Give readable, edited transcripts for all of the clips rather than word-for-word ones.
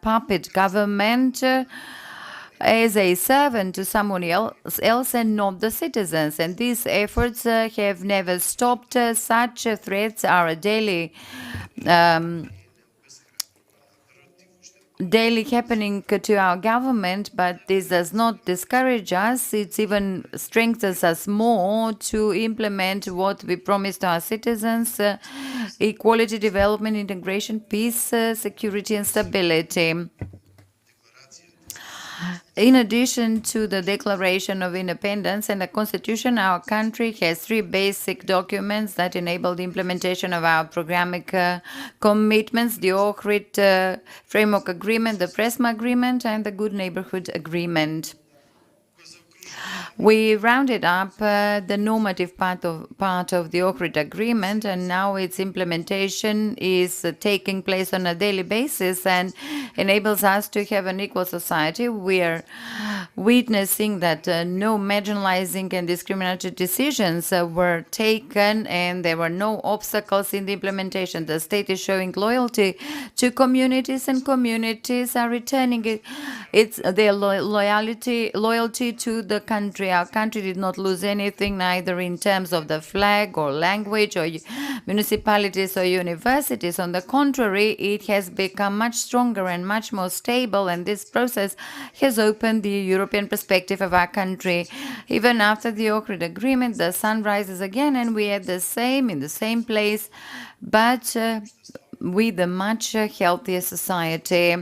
puppet government as a servant to someone else and not the citizens. And these efforts have never stopped. Such threats are a daily happening to our government, but this does not discourage us. It even strengthens us more to implement what we promise to our citizens: equality, development, integration, peace, security, and stability. In addition to the Declaration of Independence and the Constitution, our country has 3 basic documents that enable the implementation of our programmatic commitments: the Ohrid Framework Agreement, the PRESMA Agreement, and the Good Neighborhood Agreement. We rounded up the normative part of the Ohrid Agreement, and now its implementation is taking place on a daily basis and enables us to have an equal society. We are witnessing that no marginalizing and discriminatory decisions were taken, and there were no obstacles in the implementation. The state is showing loyalty to communities, and communities are returning their loyalty to the country. Our country did not lose anything, neither in terms of the flag or language or municipalities or universities. On the contrary, it has become much stronger and much more stable, and this process has opened the European perspective of our country. Even after the Ohrid Agreement, the sun rises again, and we are in the same place, but with a much healthier society.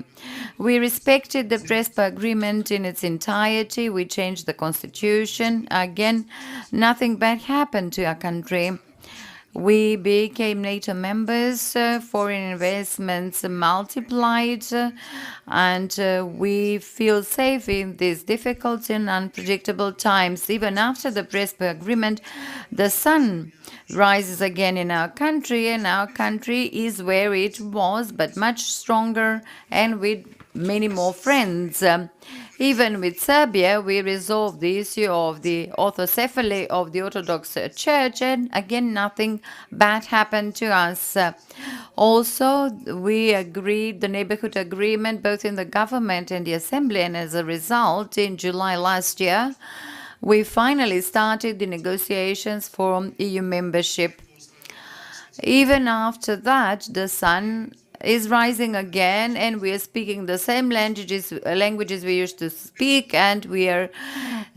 We respected the PRESPA agreement in its entirety. We changed the constitution. Again, nothing bad happened to our country. We became NATO members, foreign investments multiplied, and we feel safe in these difficult and unpredictable times. Even after the PRESPA agreement, the sun rises again in our country, and our country is where it was, but much stronger and with many more friends. Even with Serbia, we resolved the issue of the autocephaly of the Orthodox Church, and again, nothing bad happened to us. Also, we agreed the neighborhood agreement both in the government and the assembly, and as a result, in July last year, we finally started the negotiations for EU membership. Even after that, the sun is rising again, and we are speaking the same languages we used to speak, and we are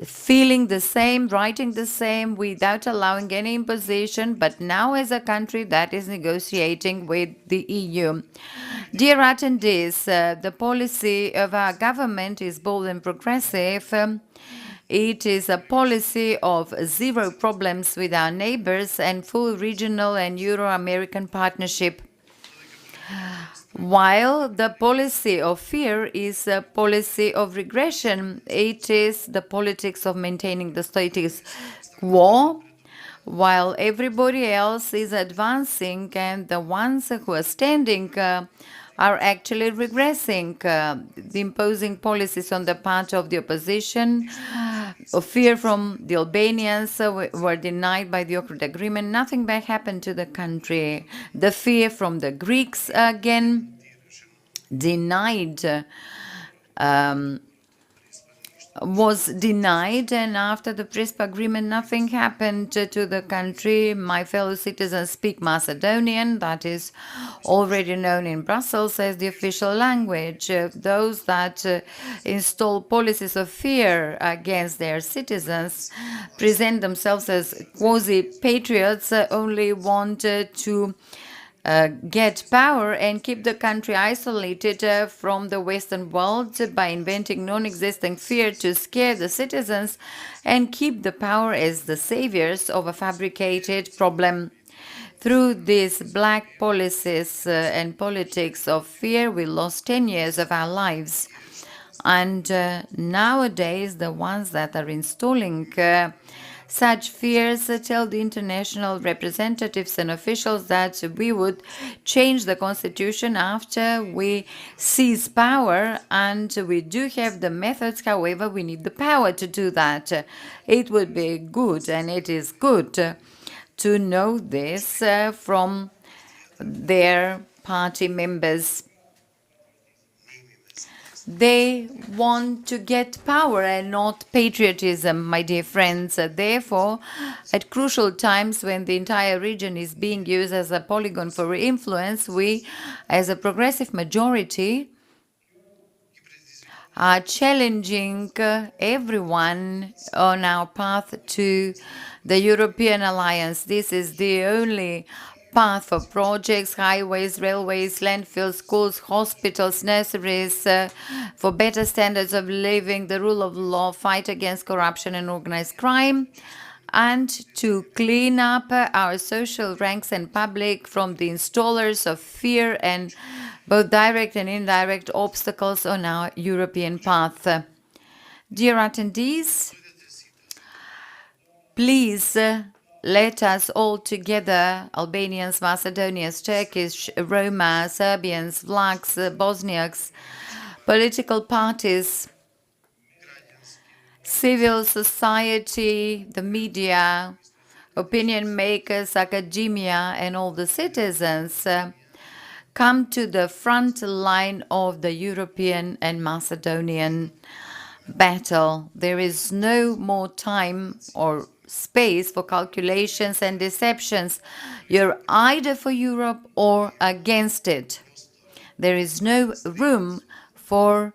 feeling the same, writing the same, without allowing any imposition, but now as a country that is negotiating with the EU. Dear attendees, the policy of our government is bold and progressive. It is a policy of zero problems with our neighbors and full regional and Euro-American partnership. While the policy of fear is a policy of regression, it is the politics of maintaining the status quo, while everybody else is advancing, and the ones who are standing are actually regressing. The imposing policies on the part of the opposition, of fear from the Albanians were denied by the Ohrid Agreement. Nothing bad happened to the country. The fear from the Greeks again was denied, and after the PRESPA agreement, nothing happened to the country. My fellow citizens speak Macedonian, that is already known in Brussels as the official language. Those that install policies of fear against their citizens present themselves as quasi-patriots, only want to get power and keep the country isolated from the Western world by inventing non-existent fear to scare the citizens and keep the power as the saviors of a fabricated problem. Through these black policies and politics of fear, we lost 10 years of our lives. And nowadays, the ones that are installing such fears tell the international representatives and officials that we would change the constitution after we seize power, and we do have the methods. However, we need the power to do that. It would be good, and it is good to know this from their party members. They want to get power and not patriotism, my dear friends. Therefore, at crucial times when the entire region is being used as a polygon for influence, we, as a progressive majority, are challenging everyone on our path to the European alliance. This is the only path for projects, highways, railways, landfills, schools, hospitals, nurseries, for better standards of living, the rule of law, fight against corruption and organized crime, and to clean up our social ranks and public from the installers of fear and both direct and indirect obstacles on our European path. Dear attendees, please let us all together, Albanians, Macedonians, Turkish, Roma, Serbians, Vlachs, Bosniaks, political parties, civil society, the media, opinion makers, academia, and all the citizens come to the front line of the European and Macedonian battle. There is no more time or space for calculations and deceptions. You're either for Europe or against it. There is no room for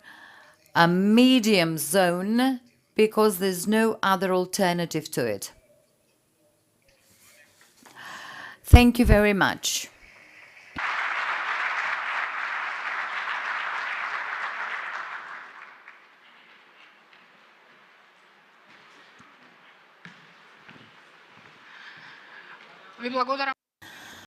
a medium zone because there's no other alternative to it. Thank you very much. Ви благодарам.